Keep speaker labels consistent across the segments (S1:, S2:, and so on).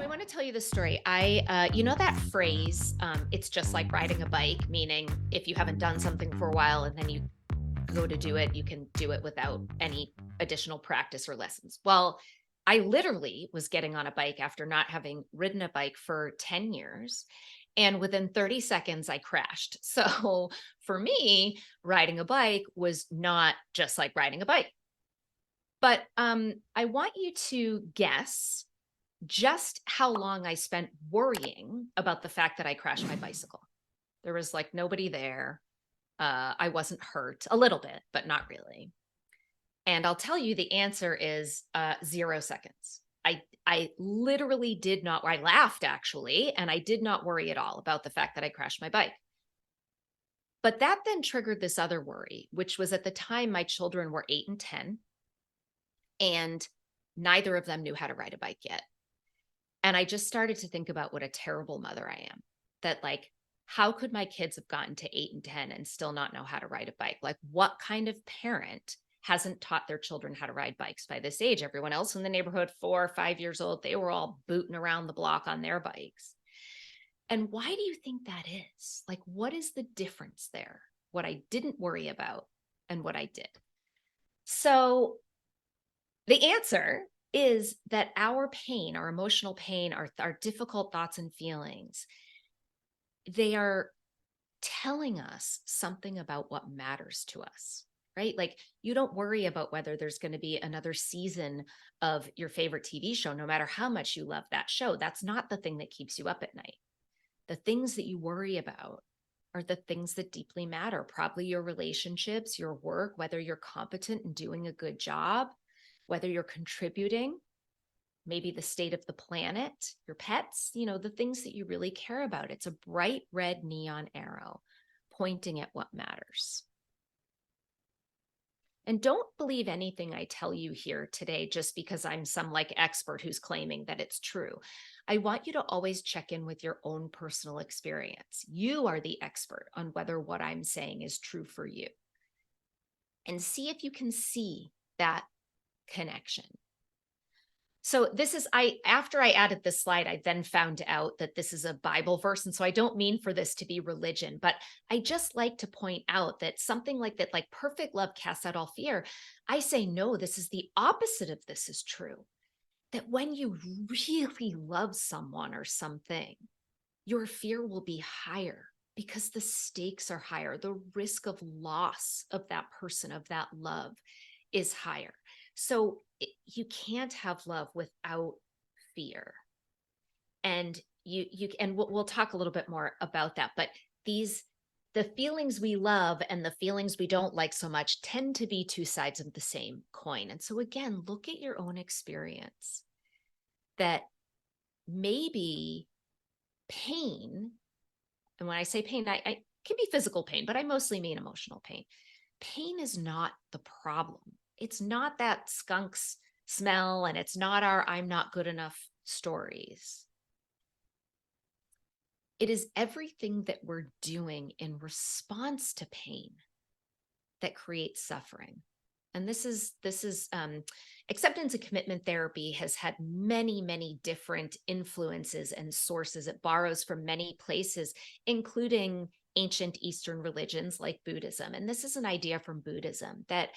S1: I want to tell you the story. You know that phrase, it's just like riding a bike, meaning if you haven't done something for a while and then you go to do it, you can do it without any additional practice or lessons. Well, I literally was getting on a bike after not having ridden a bike for 10 years. And within 30 seconds, I crashed. So for me, riding a bike was not just like riding a bike. But I want you to guess just how long I spent worrying about the fact that I crashed my bicycle. There was like nobody there. I wasn't hurt a little bit, but not really. And I'll tell you the answer is 0 seconds. I literally did not, I laughed actually, and I did not worry at all about the fact that I crashed my bike. But that then triggered this other worry, which was at the time my children were 8 and 10, and neither of them knew how to ride a bike yet. And I just started to think about what a terrible mother I am. That, like, how could my kids have gotten to 8 and 10 and still not know how to ride a bike? Like, what kind of parent hasn't taught their children how to ride bikes by this age? Everyone else in the neighborhood, 4 or 5 years old, they were all booting around the block on their bikes. And why do you think that is? Like, what is the difference there? What I didn't worry about and what I did. So the answer is that our pain, our emotional pain, our difficult thoughts and feelings, they are telling us something about what matters to us, right? Like, you don't worry about whether there's going to be another season of your favorite TV show, no matter how much you love that show. That's not the thing that keeps you up at night. The things that you worry about are the things that deeply matter, probably your relationships, your work, whether you're competent and doing a good job, whether you're contributing, maybe the state of the planet, your pets, the things that you really care about. It's a bright red neon arrow pointing at what matters. And don't believe anything I tell you here today just because I'm some like expert who's claiming that it's true. I want you to always check in with your own personal experience. You are the expert on whether what I'm saying is true for you. And see if you can see that connection. So this is, after I added this slide, I then found out that this is a Bible verse. And so I don't mean for this to be religion, but I just like to point out that something like that, like perfect love casts out all fear. I say, no, this is the opposite of this is true. That when you really love someone or something, your fear will be higher because the stakes are higher. The risk of loss of that person, of that love, is higher. So you can't have love without fear. And we'll talk a little bit more about that, but the feelings we love and the feelings we don't like so much tend to be two sides of the same coin. And so again, look at your own experience, that maybe pain, and when I say pain, I can be physical pain, but I mostly mean emotional pain. Pain is not the problem. It's not that skunk's smell, and it's not our I'm not good enough stories. It is everything that we're doing in response to pain that creates suffering. And this is acceptance and commitment therapy has had many, many different influences and sources. It borrows from many places, including ancient Eastern religions like Buddhism. And this is an idea from Buddhism that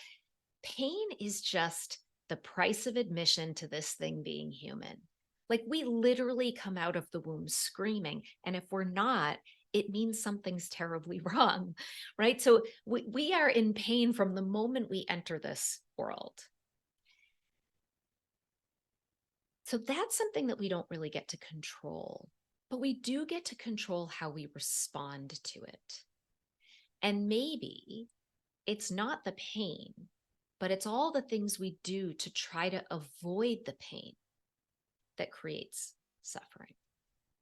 S1: pain is just the price of admission to this thing being human. Like, we literally come out of the womb screaming. And if we're not, it means something's terribly wrong, right? So we are in pain from the moment we enter this world. So that's something that we don't really get to control, but we do get to control how we respond to it. And maybe it's not the pain, but it's all the things we do to try to avoid the pain that creates suffering.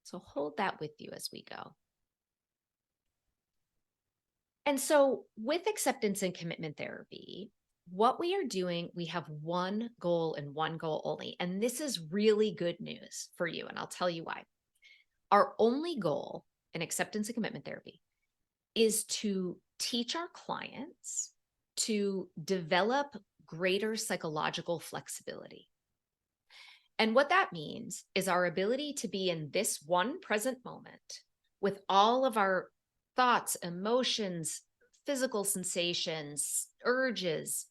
S1: So hold that with you as we go. And so with acceptance and commitment therapy, what we are doing, we have one goal and one goal only. And this is really good news for you. And I'll tell you why. Our only goal in acceptance and commitment therapy is to teach our clients to develop greater psychological flexibility. And what that means is our ability to be in this one present moment with all of our thoughts, emotions, physical sensations, urges,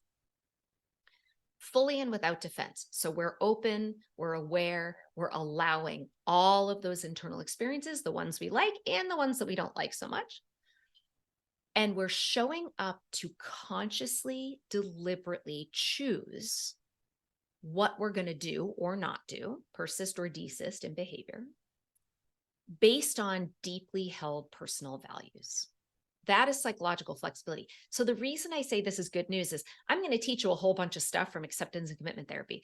S1: fully and without defense. So we're open, we're aware, we're allowing all of those internal experiences, the ones we like and the ones that we don't like so much. And we're showing up to consciously, deliberately choose what we're going to do or not do, persist or desist in behavior, based on deeply held personal values. That is psychological flexibility. So the reason I say this is good news is I'm going to teach you a whole bunch of stuff from acceptance and commitment therapy.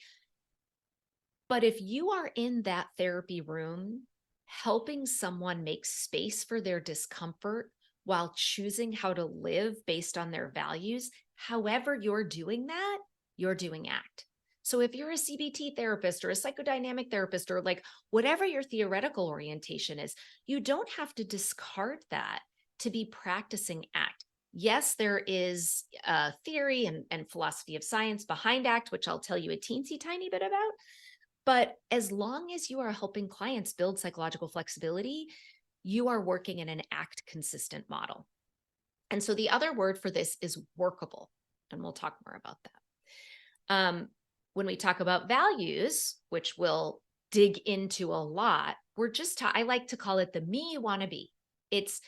S1: But if you are in that therapy room, helping someone make space for their discomfort while choosing how to live based on their values, however you're doing that, you're doing ACT. So if you're a CBT therapist or a psychodynamic therapist or like whatever your theoretical orientation is, you don't have to discard that to be practicing ACT. Yes, there is a theory and philosophy of science behind ACT, which I'll tell you a teensy tiny bit about. But as long as you are helping clients build psychological flexibility, you are working in an ACT consistent model. And so the other word for this is workable. And we'll talk more about that. When we talk about values, which we'll dig into a lot, I like to call it the me you want to be. It's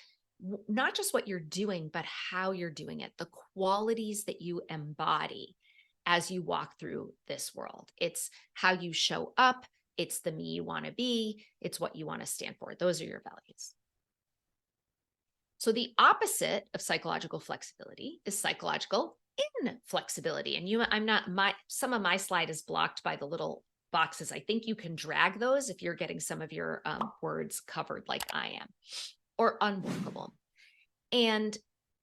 S1: not just what you're doing, but how you're doing it, the qualities that you embody as you walk through this world. It's how you show up. It's the me you want to be. It's what you want to stand for. Those are your values. So the opposite of psychological flexibility is psychological inflexibility. And some of my slide is blocked by the little boxes. I think you can drag those if you're getting some of your words covered like I am, or unworkable. And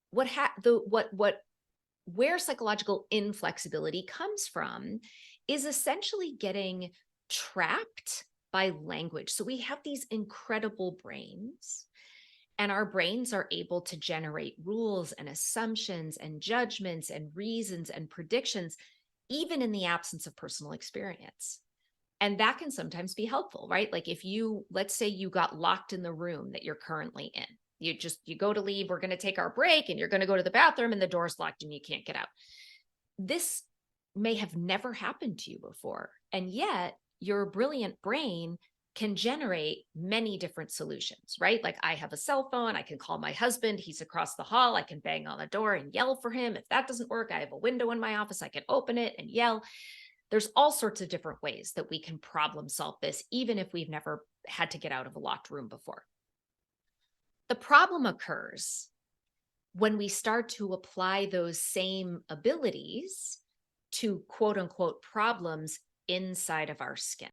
S1: where psychological inflexibility comes from is essentially getting trapped by language. So we have these incredible brains, and our brains are able to generate rules and assumptions and judgments and reasons and predictions, even in the absence of personal experience. And that can sometimes be helpful, right? Like let's say you got locked in the room that you're currently in. You go to leave, we're going to take our break, and you're going to go to the bathroom and the door's locked and you can't get out. This may have never happened to you before. And yet your brilliant brain can generate many different solutions, right? Like I have a cell phone, I can call my husband, he's across the hall, I can bang on the door and yell for him. If that doesn't work, I have a window in my office, I can open it and yell. There's all sorts of different ways that we can problem solve this, even if we've never had to get out of a locked room before. The problem occurs when we start to apply those same abilities to quote unquote problems inside of our skin.